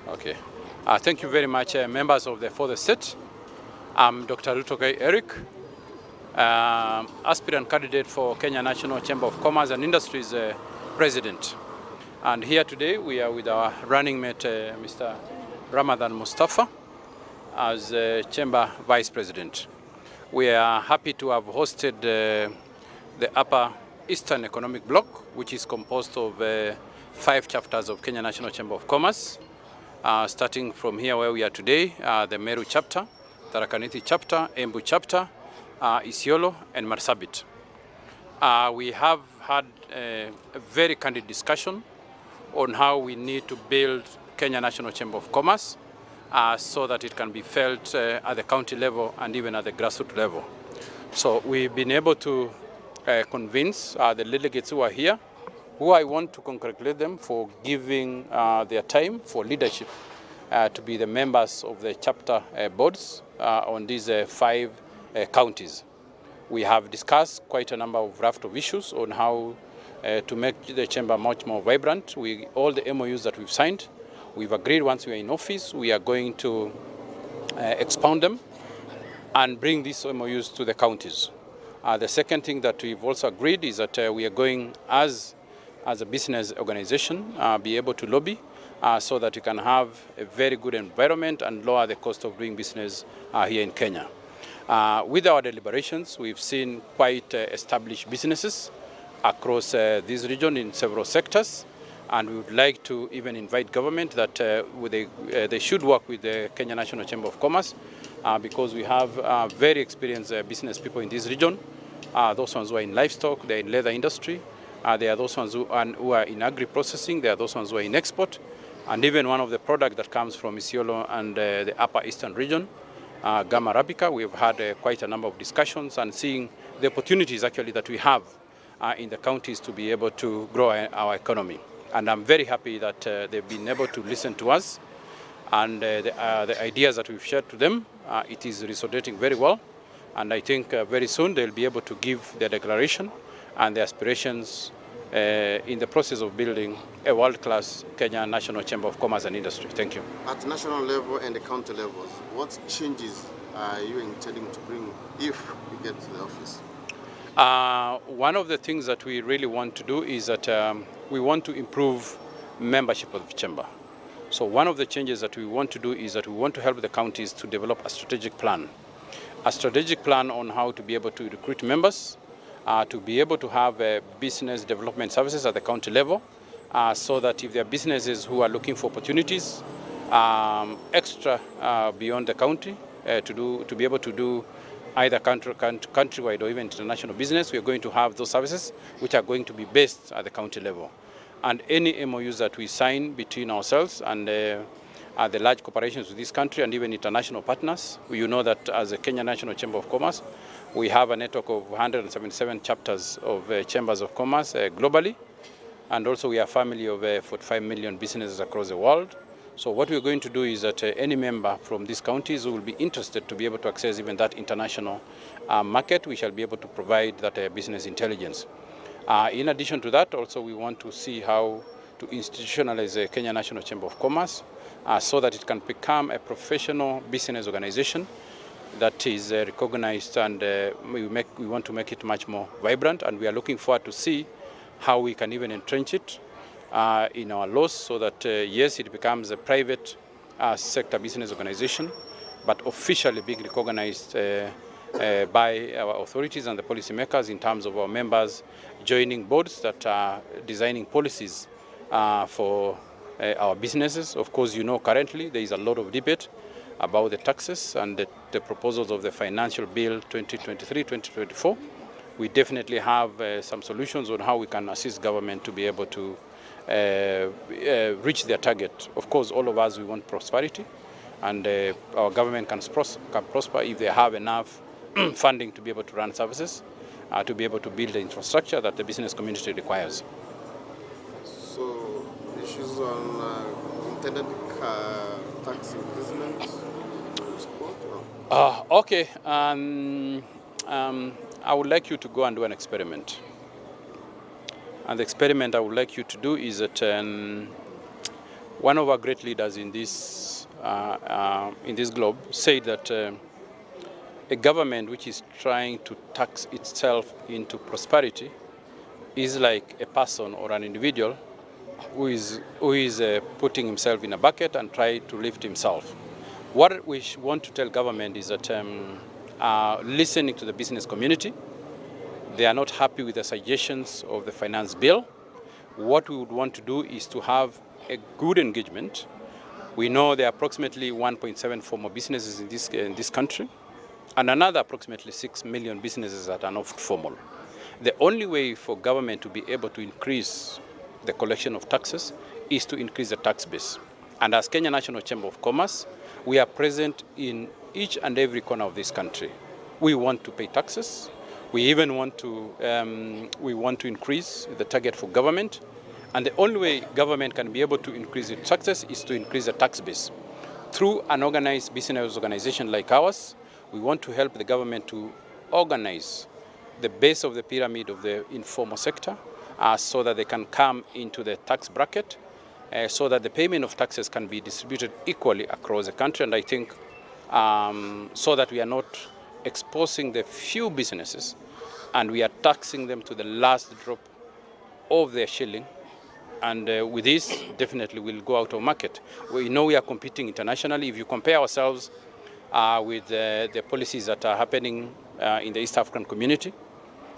Okay. Thank you very much, members of the Fourth Estate. I'm Dr. Rutto Eric, aspirant candidate for Kenya National Chamber of Commerce and Industries President. And here today we are with our running mate, Mr. Ramadan Mustafa, as Chamber Vice President. We are happy to have hosted the Upper Eastern Economic Bloc, which is composed of 5 chapters of Kenya National Chamber of Commerce. Starting from here where we are today, the Meru chapter, Tharaka Nithi chapter, Embu chapter, Isiolo and Marsabit. We have had a very candid discussion on how we need to build Kenya National Chamber of Commerce so that it can be felt at the county level and even at the grassroots level. So we've been able to convince the delegates who are here, who I want to congratulate them for giving their time for leadership to be the members of the chapter boards on these 5 counties. We have discussed quite a number of raft of issues on how to make the chamber much more vibrant. All the MOUs that we've signed, we've agreed once we are in office, we are going to expound them and bring these MOUs to the counties. The second thing that we've also agreed is that we are going as a business organization, be able to lobby so that we can have a very good environment and lower the cost of doing business here in Kenya. With our deliberations, we've seen quite established businesses across this region in several sectors, and we would like to even invite government that they should work with the Kenya National Chamber of Commerce because we have very experienced business people in this region. Those ones who are in livestock, they're in leather industry. There are those ones who are in agri-processing. There are those ones who are in export. And even one of the products that comes from Isiolo and the Upper Eastern region, Gamma Arabica, we've had quite a number of discussions and seeing the opportunities actually that we have in the counties to be able to grow our economy. And I'm very happy that they've been able to listen to us and the ideas that we've shared to them, it is resonating very well. And I think very soon they'll be able to give their declaration and their aspirations in the process of building a world-class Kenya National Chamber of Commerce and Industry. Thank you. At national level and the county levels, what changes are you intending to bring if you get to the office? One of the things that we really want to do is that we want to improve membership of the chamber. So one of the changes that we want to do is that we want to help the counties to develop a strategic plan. A strategic plan on how to be able to recruit members, to be able to have business development services at the county level, so that if there are businesses who are looking for opportunities extra beyond the county, to be able to do either countrywide or even international business, we are going to have those services which are going to be based at the county level. And any MOUs that we sign between ourselves and the large corporations in this country and even international partners, you know that as a Kenya National Chamber of Commerce, we have a network of 177 chapters of chambers of commerce globally, and also we are a family of 45 million businesses across the world. So what we're going to do is that any member from these counties who will be interested to be able to access even that international market, we shall be able to provide that business intelligence. In addition to that, also we want to see how to institutionalize the Kenya National Chamber of Commerce so that it can become a professional business organization that is recognized, and we want to make it much more vibrant, and we are looking forward to see how we can even entrench it in our laws so that yes, it becomes a private sector business organization, but officially being recognized by our authorities and the policymakers in terms of our members joining boards that are designing policies for our businesses. Of course, you know, currently there is a lot of debate about the taxes and the proposals of the Financial Bill 2023-2024. We definitely have some solutions on how we can assist government to be able to reach their target. Of course, all of us, we want prosperity, and our government can prosper if they have enough funding to be able to run services, to be able to build the infrastructure that the business community requires. So, issues on intended tax imprisonment? Okay. I would like you to go and do an experiment. And the experiment I would like you to do is that one of our great leaders in this globe said that a government which is trying to tax itself into prosperity is like a person or an individual who is putting himself in a bucket and trying to lift himself. What we want to tell government is that listening to the business community, they are not happy with the suggestions of the finance bill. What we would want to do is to have a good engagement. We know there are approximately 1.7 formal businesses in this country, and another approximately 6 million businesses that are not formal. The only way for government to be able to increase the collection of taxes is to increase the tax base. And as Kenya National Chamber of Commerce, we are present in each and every corner of this country. We want to pay taxes. We even want to increase the target for government. And the only way government can be able to increase its taxes is to increase the tax base. Through an organized business organization like ours, we want to help the government to organize the base of the pyramid of the informal sector so that they can come into the tax bracket, so that the payment of taxes can be distributed equally across the country. And I think so that we are not exposing the few businesses and we are taxing them to the last drop of their shilling. And with this, definitely we'll go out of market. We know we are competing internationally. If you compare ourselves with the policies that are happening in the East African community,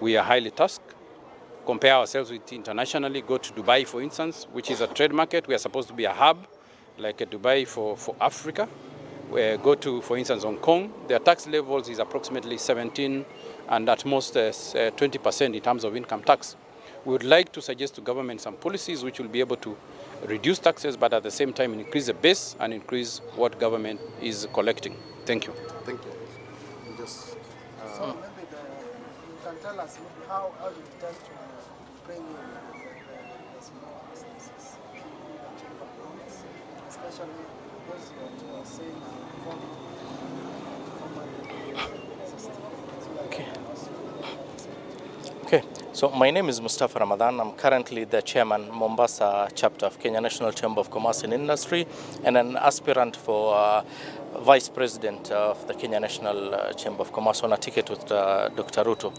we are highly tasked. Compare ourselves with internationally, go to Dubai, for instance, which is a trade market. We are supposed to be a hub, like a Dubai for Africa. We go to, for instance, Hong Kong. Their tax levels is approximately 17 and at most 20% in terms of income tax. We would like to suggest to government some policies which will be able to reduce taxes, but at the same time increase the base and increase what government is collecting. Thank you. Thank you. So maybe you can tell us how you intend to bring in the small businesses, especially those that you are saying Okay, so my name is Mustafa Ramadan. I'm currently the chairman, Mombasa chapter of Kenya National Chamber of Commerce and Industry, and an aspirant for vice president of the Kenya National Chamber of Commerce on a ticket with Dr. Rutto.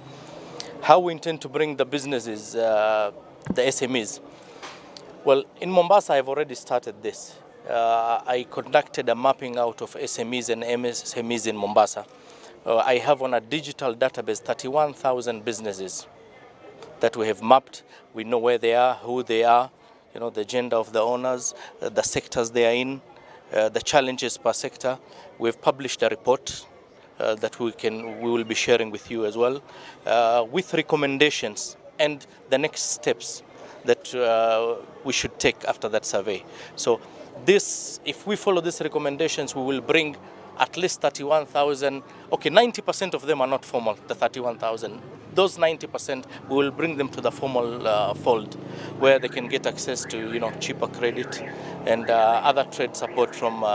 How we intend to bring the businesses, the SMEs? Well, in Mombasa, I've already started this. I conducted a mapping out of SMEs and MSMEs in Mombasa. I have on a digital database 31,000 businesses that we have mapped. We know where they are, who they are, the gender of the owners, the sectors they are in, the challenges per sector. We've published a report that we will be sharing with you as well, with recommendations and the next steps that we should take after that survey. So this, if we follow these recommendations, we will bring at least 31,000. Okay, 90% of them are not formal, the 31,000. Those 90%, we will bring them to the formal fold, where they can get access to cheaper credit and other trade support from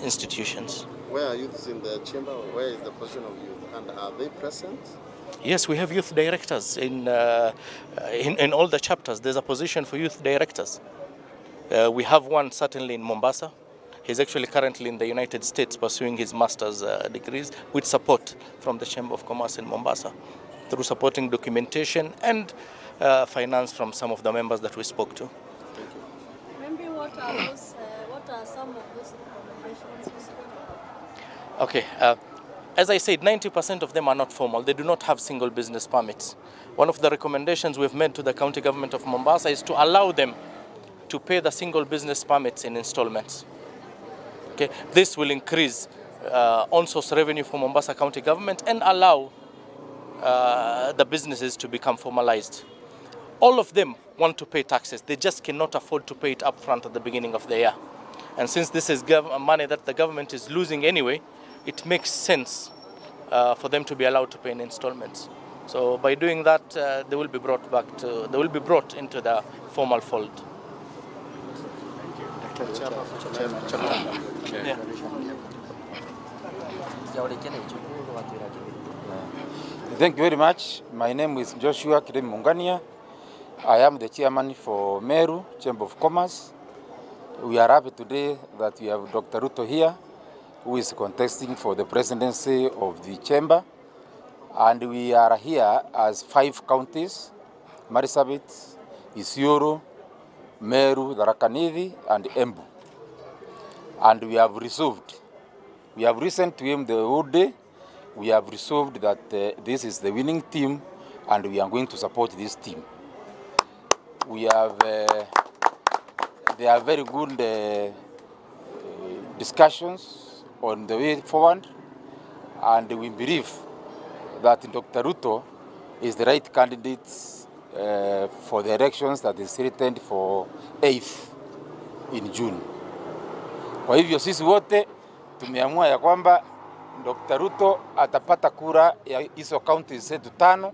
institutions. Where are youths in the chamber? Where is the position of youth? And are they present? Yes, we have youth directors in all the chapters. There's a position for youth directors. We have one certainly in Mombasa. He's actually currently in the United States pursuing his master's degrees with support from the Chamber of Commerce in Mombasa through supporting documentation and finance from some of the members that we spoke to. Maybe what are some of those recommendations you spoke about? Okay, as I said, 90% of them are not formal. They do not have single business permits. One of the recommendations we've made to the county government of Mombasa is to allow them to pay the single business permits in installments. Okay, this will increase on-source revenue for Mombasa County government and allow the businesses to become formalized. All of them want to pay taxes. They just cannot afford to pay it upfront at the beginning of the year. And since this is money that the government is losing anyway, it makes sense for them to be allowed to pay in installments. So by doing that, they will be brought into the formal fold. Thank you very much. My name is Joshua Ngatia. I am the chairman for Meru Chamber of Commerce. We are happy today that we have Dr. Rutto here, who is contesting for the presidency of the chamber. And we are here as 5 counties: Marsabit, Isiolo, Meru, Tharaka Nithi, and Embu. And we have resolved. We have listened to him the whole day. We have resolved that this is the winning team, and we are going to support this team. We have, there are very good discussions on the way forward, and we believe that Dr. Rutto is the right candidate for the elections that is written for 8th in June. Kwa hivyo sisi wote tumeamua ya kwamba Dr. Rutto atapata kura ya hizo county zetu 5,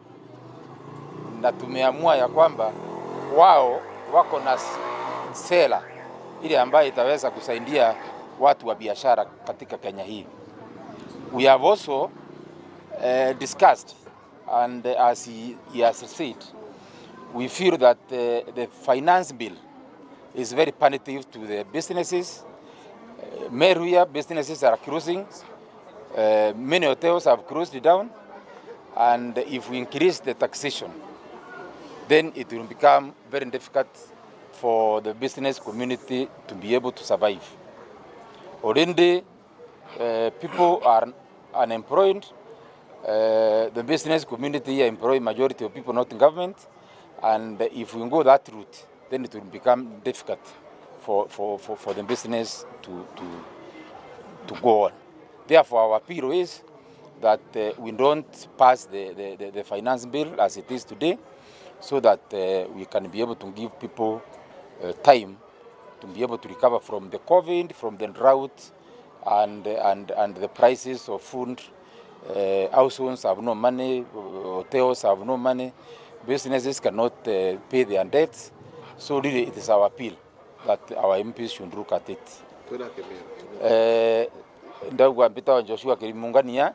na tumeamua ya kwamba wao wako na sera ile ambayo itaweza kusaidia watu wa biashara katika Kenya hii. We have also discussed, and as he has said, we feel that the finance bill is very punitive to the businesses. Meru here, businesses are closing. Many hotels have closed down, and if we increase the taxation, then it will become very difficult for the business community to be able to survive. Already, people are unemployed. The business community here employ majority of people not in government, and if we go that route, then it will become difficult for the business to go on. Therefore, our appeal is that we don't pass the finance bill as it is today, so that we can be able to give people time to be able to recover from the COVID, from the drought, and the prices of food. Households have no money, hotels have no money, businesses cannot pay their debts. So really it is our appeal that our MPs should look at it. Ndugu Joshua Ngatia